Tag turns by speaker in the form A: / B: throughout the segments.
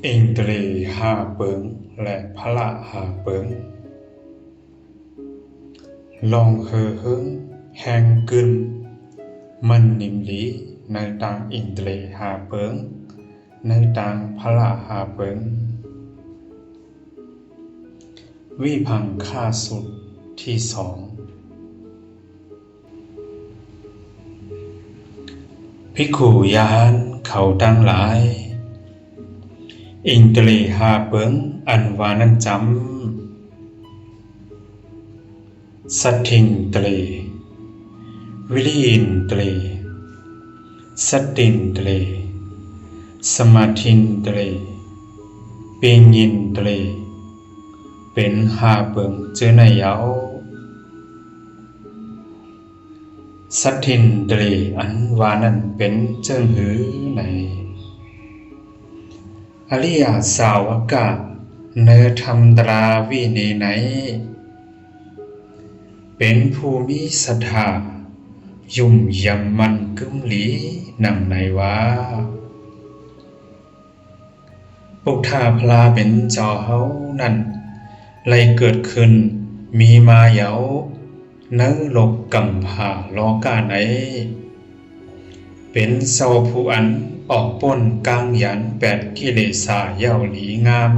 A: อิงตรีหาเปิงและพระหาเปิงลองเฮอเฮิงแหงกึนมันนิมลีในต่างอิงตรีหาเปิงในต่างพระหาเปิงวิพังค่าสุดที่สองภิกขุยานเขาตั้งหลายอิงตรีหาเปิงอันวานันจำสัตถิงตรีวิริยินตรีสัตตินตรีสมาธินตรีปิญญินตรีเป็นหาเปิงเจอในเยาสัตถินตรีอันวานันเป็นเจิงหือในอริยสาวกะเนธรรมตราวิเนไหนเป็นภูมิศรัทธายุ่มยำมันกึมหลีนำในว่าปุถาพลาเป็นจอเฮานั้นไล่เกิดขึ้นมีมาเยาเนื้อโลกกำผาลอกาไหนเป็นเศร้าผู้อันออกป้นกลางยันแปดกิเลสาเย้าหลีงาม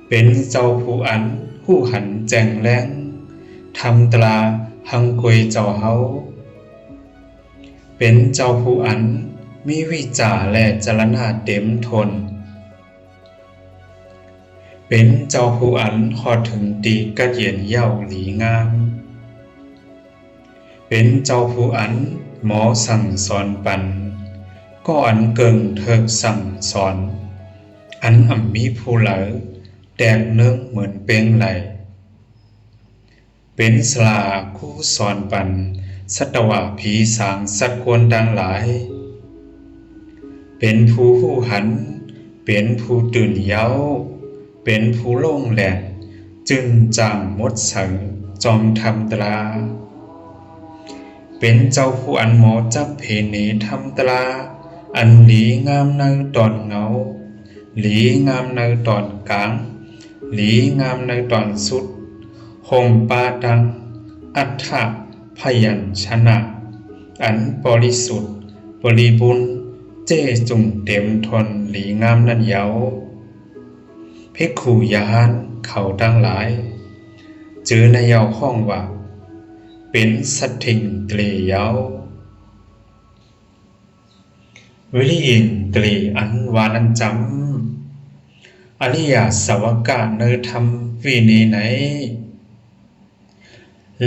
A: เป็นเจ้าผู้อันผู้หันแจงแรงทำตราหังกวยเจ้าเฮาเป็นเจ้าผู้อันมีวิจาและจรณะเต็มทนเป็นเจ้าผู้อันหอดถึงตีกระเย็นเย้าหลีงามเป็นเจ้าผู้อันหมอสั่งสอนปันก็อันเกิงเถิกสั่งสอนอันอ่ำมีผู้เหลอแดกเนื้อเหมือนเป้งไหลเป็นสลาคู่สอนปันสัตวะผีสางสัตว์ควรดังหลายเป็นผู้หูหันเป็นผู้ตื่นเย้าเป็นผู้โล่งแหลกจึงจางมดสังจอมธรรมตราเป็นเจ้าผู้อันหมอจับเพเนธรรมตราอันหลีงามในตอนเงาหลีงามในตอนกลางหลีงามในตอนสุดห่มปาดังอัฏฐพยัญชนะอันบริสุทธิ์บริบูรณ์เจจุงเต็มทนหลีงามนั่นเยาภิกขุยานเขาทั้งหลายจือในเยาห้องว่าเป็นสัตถิงตรีเยาวิริยินตรีอันวานันจำอริยสาวกะเนธรรมวิเนไหน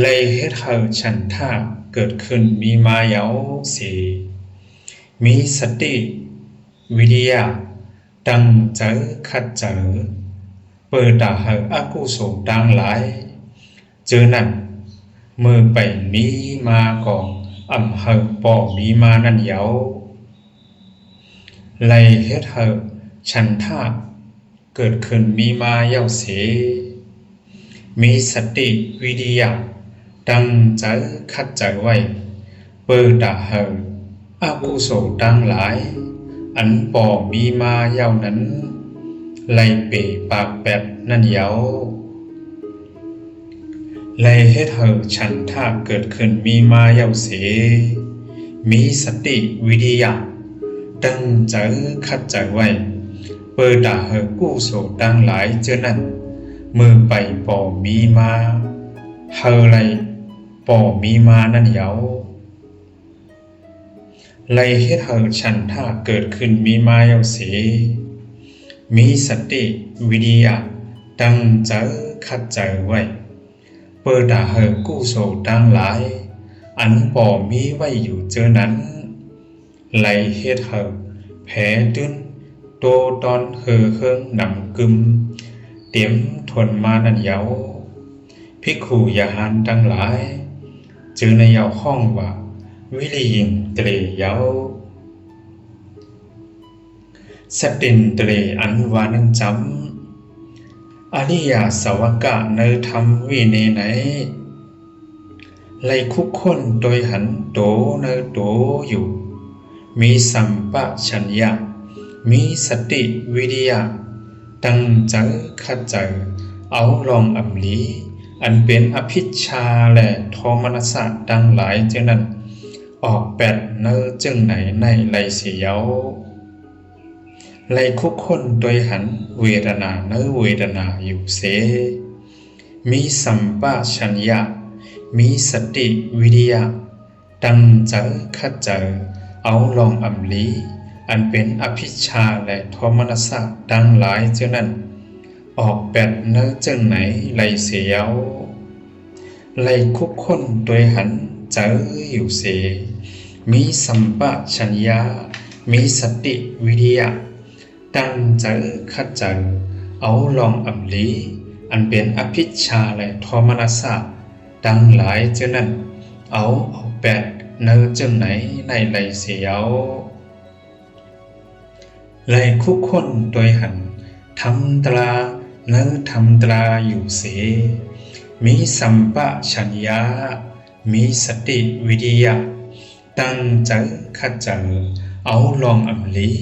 A: เลยเฮ็ดให้ฉันทะเกิดขึ้นมีมาเยาสีมีสติวิริยะดังเจอขัดเจอเปิดตาให้อกุศลดังหลายเจอนั่นมือไปมีมาก่ออำให้ป่อมีมานั่นเยาไล่เฮ็ดให้ฉันทะเกิดขึ้นมีมาเยาเสมีสติวิริยะดังใจขัดใจไว้เปิดตาให้อกุศลดังหลายอันป่อมีมาเยานั้นไล่เปปากแปดนั่นเยาไล่เฮ็ดให้ฉันทะเกิดขึ้นมีมาเยาเสมีสติวิริยะดังใจขัดใจไว้เปิดตาให้กุศลดังหลายเจอนั้นมือไปป่อมีมาเฮาไลป่อมีมานั่นเยาไลเฮ็ดให้ฉันทะเกิดขึ้นมีมาเยาเสมีสติวิริยะดังเจอขัดใจไว้เปิดตาให้กุศลดังหลายอันป่อมีไว้อยู่เจอนั้นไลเฮ็ดให้แผลตื้นโตตอนเฮอเฮิงนำกึมเตรียมทนมานั่นเยาภิกขุยานทั้งหลายจือในเยาห้องว่าวิริยินตรีเยาสัตตินตรีอันวานันจำอริยสาวกะเนธรรมวิเนไหนไล่คุกคนโดยหันโตเนโตอยู่มีสัมปชัญญะ มีสติวิริยะตั้งใจขัดใจเอาลองอำลีอันเป็นอภิชฌาและโทมนัสสะดังหลายเจนั้นออกแปดเนอจึงไหนในไหลเสียวไหลคุกคนโดยหันเวทนาเนอเวทนาอยู่เสมีสัมปชัญญะมีสติวิริยะตั้งใจขัดใจเอาลองอำลีอันเป็นอภิชฌาและโทมนัสสะดังหลายเจนั้นออกแปดเนอจึงไหนไหลเสียวไหลคุกคนโดยหันเจออยู่เสมีสัมปชัญญะมีสติวิริยะตั้งใจขัดใจเอาลองอำลีอันเป็นอภิชฌาและโทมนัสสะดังหลายเจนั้นเอาออกแปดเนอจึงไหนในไหลเสียวไหลคุกคนโดยหันทำตราเนอทำตราอยู่เสมีสัมปชัญญะมีสติวิริยะตั้งใจขัดใจเอาลองอำลี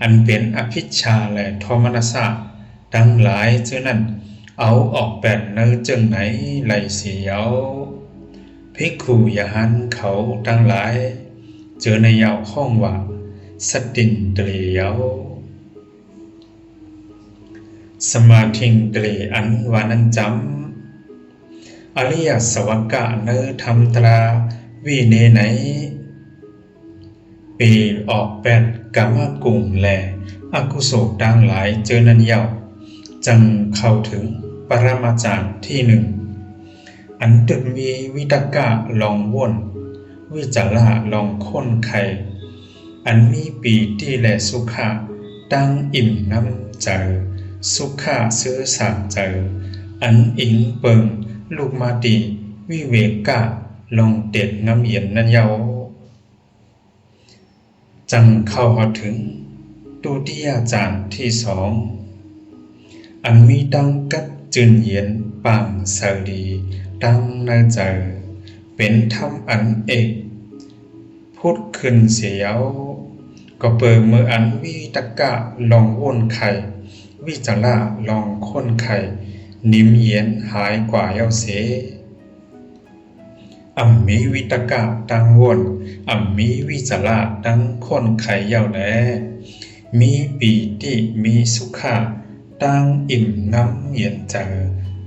A: อันเป็นอภิชฌาและโทมนัสสะดังหลายเจนั้นเอาออกแปดเนอจึงไหนไหลเสียวภิกขุยหันเขาตั้งหลายเจอในยาวห้องว่าสตินเตลียวสมาธิงเตลีอันวานันจำอริยสวกะเนอธรรมตราวิเนไหนปีออกแปดกามกุ่งแลอกุศลดังหลายเจอนันยาวจังเข้าถึงปรมาจารย์ที่หนึ่งอันตึกมีวิตกะลองว่นวิจาระลองค้นไข่อันมีปีติและสุขะตั้งอิ่มน้ำใจสุขะเสื้อสาใจอันอิงเปิงลูกมาดีวิเวกะลองเด็ดน้ำเย็นนันเยาจังเข้าถึงตุติยจารย์ที่สองอันมีดังกัดจืนเย็นปางสาดีดังในใจเป็นธรรมอันเอกพุทธขึ้นเสียวก็เปิดมืออันวิตกะลองว่นไข่วิจาระลองค้นไข่นิ่มเย็นหายกว่าเย้าเสมีวิตกะดังว่นมีวิจาระดังค้นไข่เย้าแลมีปีติมีสุขะดังอิ่มน้ำเย็นใจ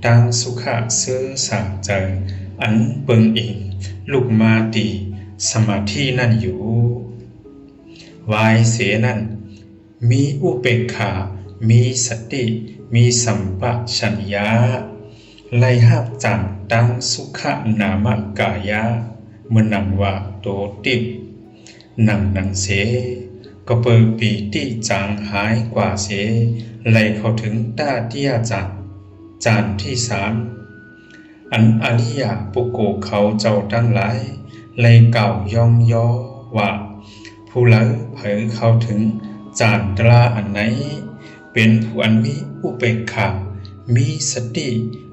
A: ดังสุขะซื้อสาใจอันเปิงอิงลูกมาดีสมาธินั่นอยู่วายเสนั้นมีอุเบกขามีสติมีสัมปชัญญะไล่หับจังดังสุขนามกายะเมื่อนังว่าโตติบนังเสก็เปิดปีติจางหายกว่าเสไล่เข้าถึงตาเตียจานที่สามอันอริยปุโกเขาเจ้าทั้งหลายไล่เก่าย่อมย่อว่าผู้ละเผยเข้าถึงจานตราอันไหนเป็นผู้อันมีอุเบกขามีสติ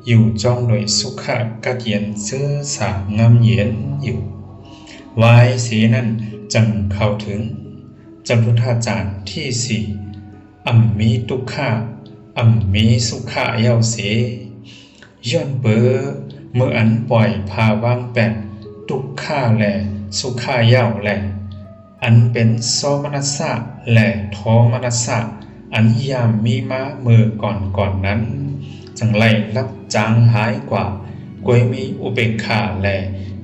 A: อยู่จ้องโดยสุขะกัดเย็นเสื้อสางามเย็นอยู่วายสีนั้นจังเข้าถึงจตุธาจารย์ที่สี่มีทุกขะมีสุขะเย้าเสย้อนเบอเมื่ออันปล่อยภาวางแปดทุกขะและสุขะเย้าแลอันเป็นโสมนัสสะและโทมนัสสะอันยามมีมาเมื่อก่อนนั้นจังไล่รับจางหายกว่ากวยมีอุเบกขาและ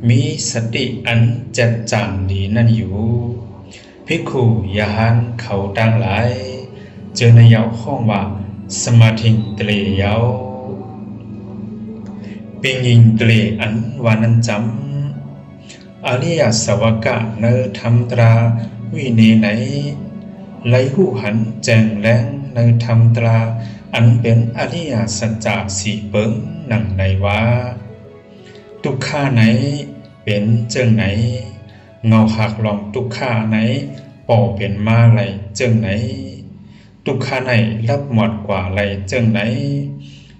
A: มีสติอันจัดจางดีนั่นอยู่ภิกขุยานเขาดังหลายเจอในยาวห้องว่าสมาธิเตลียวปิงยิงเตลีอันวานันจำอริยสวกะเนอธรรมตราวิเนไหนไลหูหันแจงแรงในธรรมตราอันเป็นอริยสัจจะสี่เปิงหนังในว่าทุกข้าไหนเป็นเจิงไหนเงาหักลองทุกข้าไหนป่อเป็นมาไหลเจิงไหนทุกข้าไหนรับหมดกว่าไหลเจิงไหน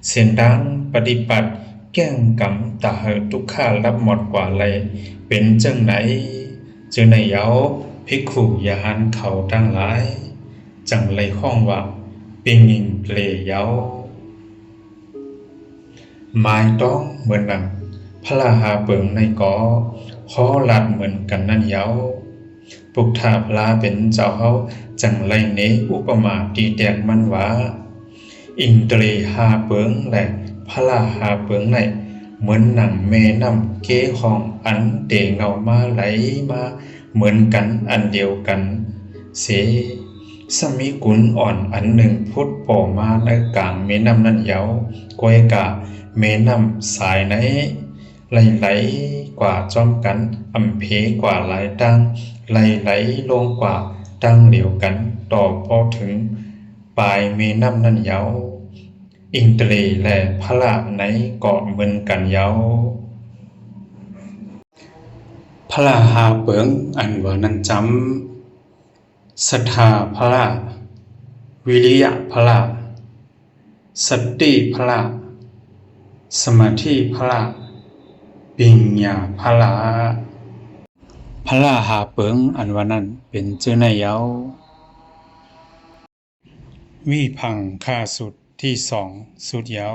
A: เสียนดังปฏิบัติแก้งกำตาเหทุกข้ารับหมดกว่าไหลเป็นเจิงไหนเจอในเย้าภิกขุยานเขาทั้งหลายจ จังไรข้องว่าปิงยิงเปลเยาไม้ต้องเหมือนหนังพระลาหาเปิงในกอขอลัดเหมือนกันนั่นเยาปุกถาพลาเป็นเจ้าเขาจังไรเนอุปมาตีแตกมันว่าอิงตรีหาเปิงและพระลาหาเปิงในเหมือนหนังแม่น้ำเก้ของอันเตเงามาไหลมาเหมือนกันอันเดียวกันเสสมิกุลอ่อนอันหนึ่งพุทธโผล่มาในกลางแม่น้ำนั่นเยากวยกะแม่น้ำสายไหนไหลกว่าจอมกันอำเพกว่าหลายตั้งไหลลงกว่าตั้งเหลียวกันต่อพอถึงปลายแม่น้ำนั่นเยาอิงตรีและพระละไหนเกาะเหมือนกันเยาพระละหาเปิงอันว่านั้นจำศรัทธาพระละวิริยะพระละสติพระละสมาธิพระละปิญญาพระละพระละหาเปิงอันว่านั้นเป็นเจ้าในเยาวิพังค่าสุดที่2สุดเยา